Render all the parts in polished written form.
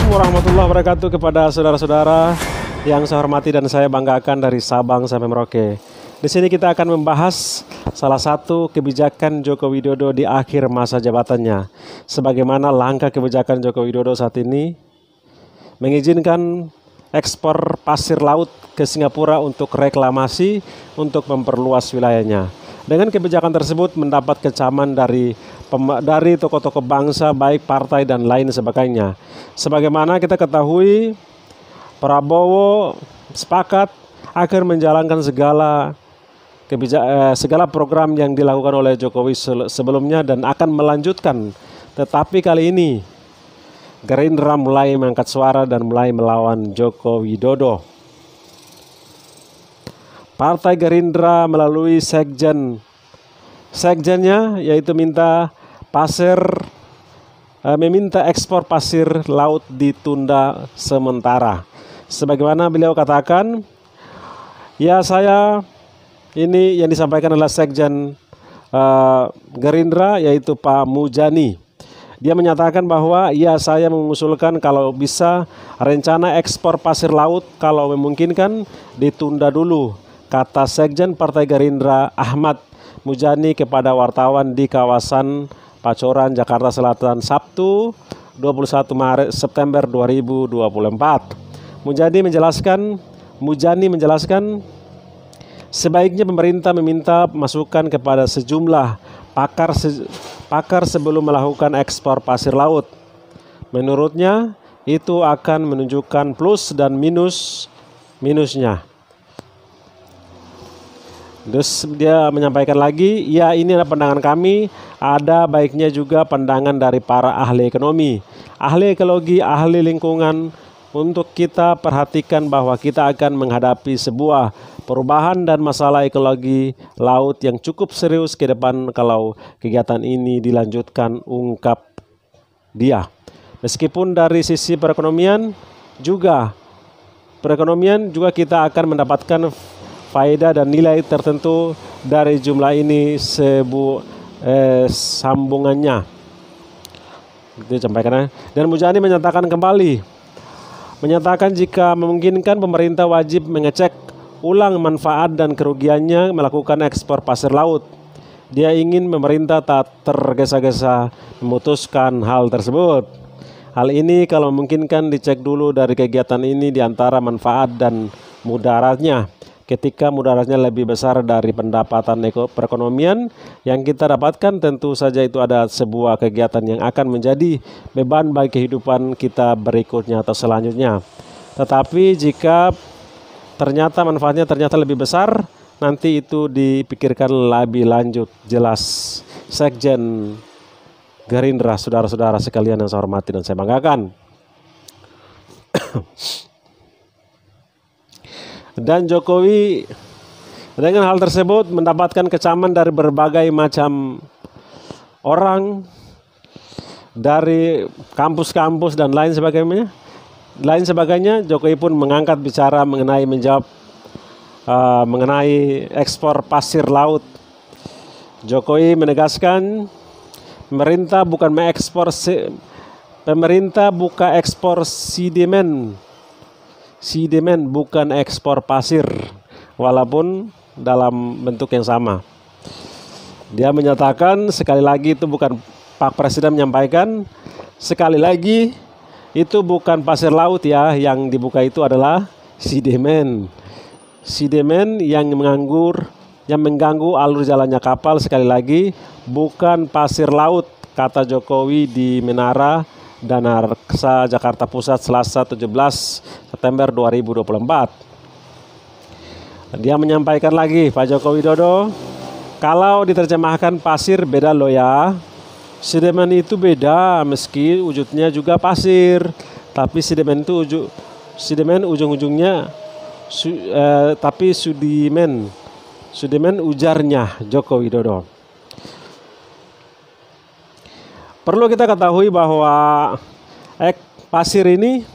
warahmatullahi wabarakatuh kepada saudara-saudara yang saya hormati dan saya banggakan dari Sabang sampai Merauke. Di sini kita akan membahas salah satu kebijakan Joko Widodo di akhir masa jabatannya. Sebagaimana langkah kebijakan Joko Widodo saat ini mengizinkan ekspor pasir laut ke Singapura untuk reklamasi untuk memperluas wilayahnya. Dengan kebijakan tersebut mendapat kecaman dari tokoh-tokoh bangsa, baik partai dan lain sebagainya. Sebagaimana kita ketahui, Prabowo sepakat akan menjalankan segala program yang dilakukan oleh Jokowi sebelumnya dan akan melanjutkan. Tetapi kali ini Gerindra mulai mengangkat suara dan mulai melawan Joko Widodo. Partai Gerindra melalui sekjennya yaitu meminta ekspor pasir laut ditunda sementara. Sebagaimana beliau katakan, ini yang disampaikan adalah sekjen Gerindra yaitu Pak Mujani. Dia menyatakan bahwa saya mengusulkan kalau bisa rencana ekspor pasir laut kalau memungkinkan ditunda dulu, kata sekjen Partai Gerindra Ahmad Mujani kepada wartawan di kawasan Pacoran, Jakarta Selatan, Sabtu 21 September 2024. Mujani menjelaskan sebaiknya pemerintah meminta masukan kepada sejumlah pakar sebelum melakukan ekspor pasir laut. Menurutnya itu akan menunjukkan plus dan minusnya. Terus dia menyampaikan lagi, ini adalah pandangan kami, ada baiknya juga pandangan dari para ahli ekonomi, ahli ekologi, ahli lingkungan, untuk kita perhatikan bahwa kita akan menghadapi sebuah perubahan dan masalah ekologi laut yang cukup serius ke depan kalau kegiatan ini dilanjutkan, ungkap dia. Meskipun dari sisi perekonomian juga kita akan mendapatkan faedah dan nilai tertentu dari jumlah ini sambungannya. Itu sampaikan. Dan Mujani menyatakan jika memungkinkan pemerintah wajib mengecek ulang manfaat dan kerugiannya melakukan ekspor pasir laut. Dia ingin pemerintah tak tergesa-gesa memutuskan hal tersebut. Hal ini kalau memungkinkan dicek dulu dari kegiatan ini di antara manfaat dan mudaratnya. Ketika mudaratnya lebih besar dari pendapatan perekonomian yang kita dapatkan, tentu saja itu ada sebuah kegiatan yang akan menjadi beban bagi kehidupan kita berikutnya atau selanjutnya. Tetapi jika ternyata manfaatnya lebih besar, nanti itu dipikirkan lebih lanjut, jelas sekjen Gerindra, saudara-saudara sekalian yang saya hormati dan saya banggakan. Dan Jokowi dengan hal tersebut mendapatkan kecaman dari berbagai macam orang, dari kampus-kampus dan lain sebagainya. Jokowi pun mengangkat bicara mengenai ekspor pasir laut. Jokowi menegaskan pemerintah buka ekspor sidemen bukan ekspor pasir, walaupun dalam bentuk yang sama. Dia menyatakan sekali lagi, itu bukan, Pak Presiden menyampaikan sekali lagi, itu bukan pasir laut yang dibuka itu adalah sidemen yang mengganggu alur jalannya kapal. Sekali lagi, bukan pasir laut, kata Jokowi di Menara Dana Reksa Jakarta Pusat Selasa 17 September 2024. Dia menyampaikan lagi, Pak Joko Widodo, kalau diterjemahkan pasir beda loh ya. Sedimen itu beda meski wujudnya juga pasir, tapi sedimen itu ujung-ujungnya tapi sedimen ujarnya Joko Widodo. Perlu kita ketahui bahwa pasir ini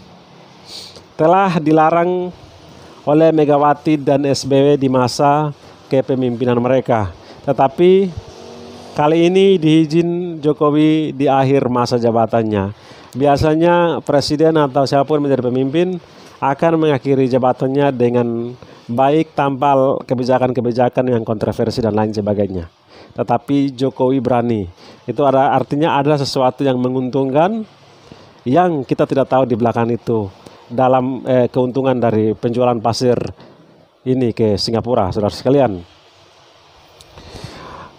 telah dilarang oleh Megawati dan SBY di masa kepemimpinan mereka. Tetapi Kali ini diizin Jokowi di akhir masa jabatannya. Biasanya presiden atau siapapun menjadi pemimpin akan mengakhiri jabatannya dengan baik tanpa kebijakan-kebijakan yang kontroversi dan lain sebagainya. Tetapi Jokowi berani. Itu artinya ada sesuatu yang menguntungkan yang kita tidak tahu di belakang itu dalam keuntungan dari penjualan pasir ini ke Singapura, saudara sekalian.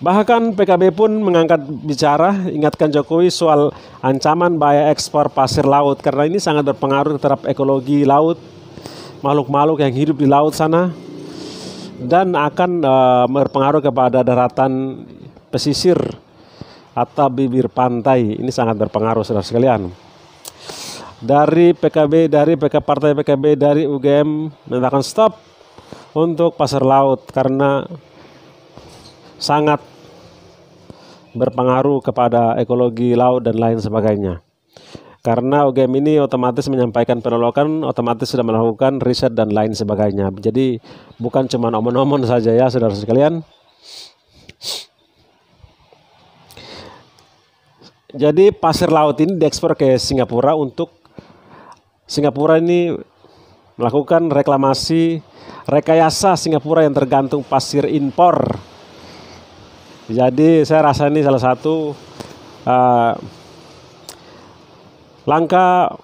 Bahkan PKB pun mengangkat bicara, ingatkan Jokowi soal ancaman bahaya ekspor pasir laut karena ini sangat berpengaruh terhadap ekologi laut, makhluk-makhluk yang hidup di laut sana, dan akan berpengaruh kepada daratan pesisir atau bibir pantai. Ini sangat berpengaruh, saudara sekalian. Dari PKB, partai PKB, dari UGM menyatakan stop untuk pasir laut karena sangat berpengaruh kepada ekologi laut dan lain sebagainya. Karena UGM ini otomatis menyampaikan penolakan, otomatis sudah melakukan riset dan lain sebagainya. Jadi bukan cuma omon-omon saja ya, saudara sekalian. Jadi pasir laut ini diekspor ke Singapura untuk Singapura ini melakukan rekayasa Singapura yang tergantung pasir impor. Jadi saya rasa ini salah satu langkah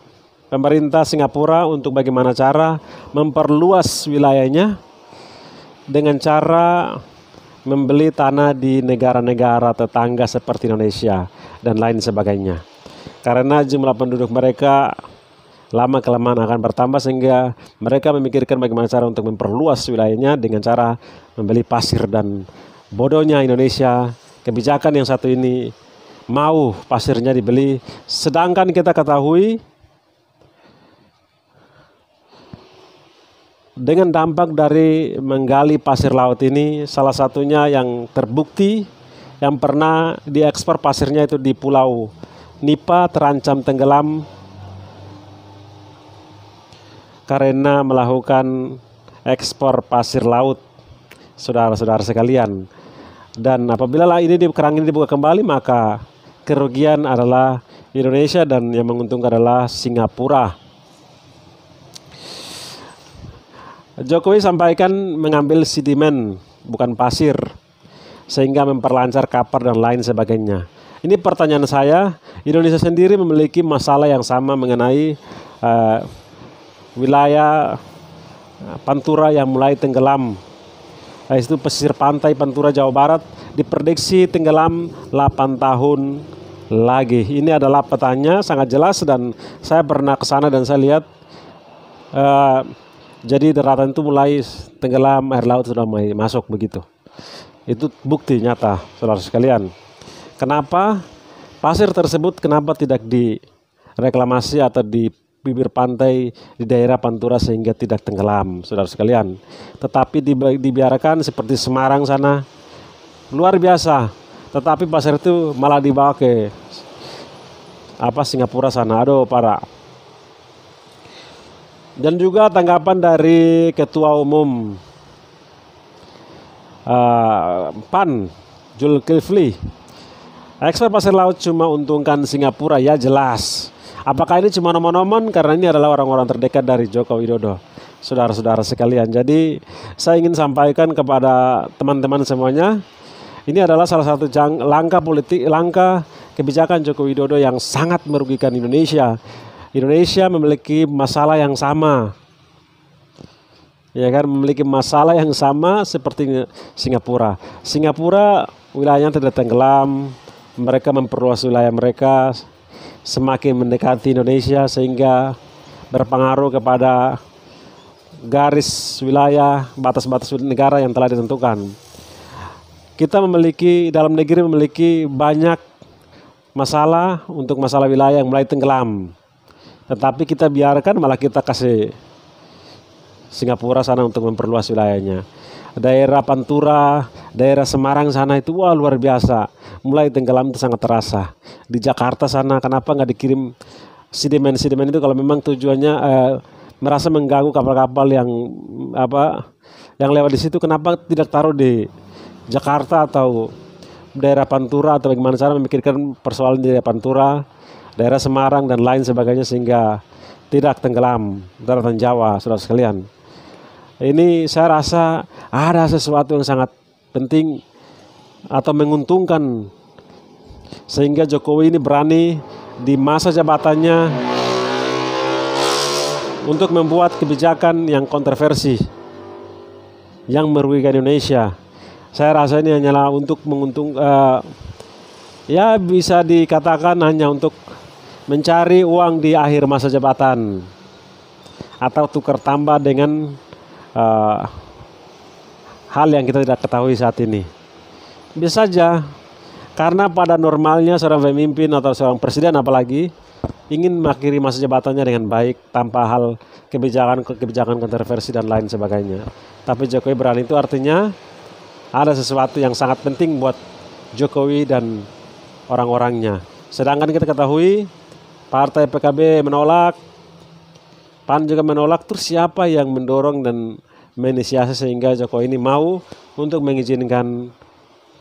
pemerintah Singapura untuk bagaimana cara memperluas wilayahnya dengan cara membeli tanah di negara-negara tetangga seperti Indonesia dan lain sebagainya. Karena jumlah penduduk mereka lama-kelamaan akan bertambah sehingga mereka memikirkan bagaimana cara untuk memperluas wilayahnya dengan cara membeli pasir. Dan bodohnya Indonesia, kebijakan yang satu ini mau pasirnya dibeli, sedangkan kita ketahui dengan dampak dari menggali pasir laut ini, salah satunya yang terbukti yang pernah diekspor pasirnya itu di Pulau Nipa terancam tenggelam karena melakukan ekspor pasir laut, saudara-saudara sekalian. Dan apabila ini kerang ini dibuka kembali, maka kerugian adalah Indonesia dan yang menguntungkan adalah Singapura. Jokowi sampaikan mengambil sedimen bukan pasir sehingga memperlancar kapal dan lain sebagainya. Ini pertanyaan saya, Indonesia sendiri memiliki masalah yang sama mengenai wilayah Pantura yang mulai tenggelam. Itu pesisir pantai Pantura Jawa Barat diprediksi tenggelam 8 tahun lagi. Ini adalah petanya sangat jelas dan saya pernah ke sana dan saya lihat jadi daratan itu mulai tenggelam, air laut sudah mulai masuk begitu. Itu bukti nyata, saudara sekalian. Kenapa pasir tersebut tidak direklamasi atau di bibir pantai di daerah Pantura sehingga tidak tenggelam, saudara sekalian. Tetapi dibiarkan seperti Semarang sana, luar biasa. Tetapi pasir itu malah dibawa ke Singapura sana, aduh parah. Dan juga tanggapan dari Ketua Umum PAN, Zulkifli, ekspor pasir laut cuma untungkan Singapura, ya jelas. Apakah ini cuma nomor-nomor? Karena ini adalah orang-orang terdekat dari Joko Widodo, saudara-saudara sekalian. Jadi saya ingin sampaikan kepada teman-teman semuanya, ini adalah salah satu langkah kebijakan Joko Widodo yang sangat merugikan Indonesia. Indonesia memiliki masalah yang sama, ya kan, memiliki masalah yang sama seperti Singapura. Singapura wilayahnya tidak tenggelam, mereka memperluas wilayah mereka semakin mendekati Indonesia sehingga berpengaruh kepada garis wilayah, batas-batas negara yang telah ditentukan. Kita dalam negeri memiliki banyak masalah untuk masalah wilayah yang mulai tenggelam. Tetapi kita biarkan, malah kita kasih Singapura sana untuk memperluas wilayahnya. Daerah Pantura, daerah Semarang sana itu wah luar biasa. Mulai tenggelam itu sangat terasa. Di Jakarta sana kenapa nggak dikirim sedimen-sedimen itu kalau memang tujuannya merasa mengganggu kapal-kapal yang lewat di situ, kenapa tidak taruh di Jakarta atau daerah Pantura atau bagaimana cara memikirkan persoalan di daerah Pantura, daerah Semarang dan lain sebagainya sehingga tidak tenggelam daratan Jawa, saudara sekalian. Ini saya rasa ada sesuatu yang sangat penting atau menguntungkan sehingga Jokowi ini berani di masa jabatannya untuk membuat kebijakan yang kontroversi yang merugikan Indonesia. Saya rasa ini hanyalah untuk ya bisa dikatakan hanya untuk mencari uang di akhir masa jabatan atau tukar tambah dengan hal yang kita tidak ketahui saat ini. Bisa saja karena pada normalnya seorang pemimpin atau seorang presiden apalagi ingin mengakhiri masa jabatannya dengan baik tanpa hal kebijakan kontroversi dan lain sebagainya. Tapi Jokowi berani itu artinya ada sesuatu yang sangat penting buat Jokowi dan orang-orangnya. Sedangkan kita ketahui partai PKB menolak, PAN juga menolak, terus siapa yang mendorong dan menginisiasi sehingga Jokowi ini mau untuk mengizinkan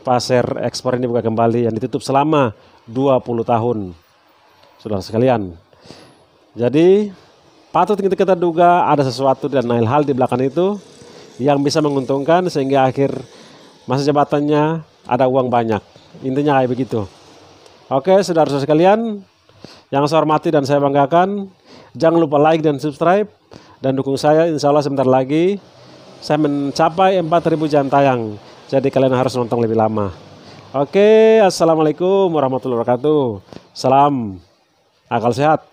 pasar ekspor ini buka kembali yang ditutup selama 20 tahun, saudara sekalian. Jadi patut kita duga ada sesuatu dan lain hal di belakang itu yang bisa menguntungkan sehingga akhir masa jabatannya ada uang banyak. Intinya kayak begitu. Oke, saudara-saudara sekalian yang saya hormati dan saya banggakan, jangan lupa like dan subscribe dan dukung saya. Insya Allah sebentar lagi saya mencapai 4.000 jam tayang. Jadi kalian harus nonton lebih lama. Oke, assalamualaikum warahmatullahi wabarakatuh. Salam akal sehat.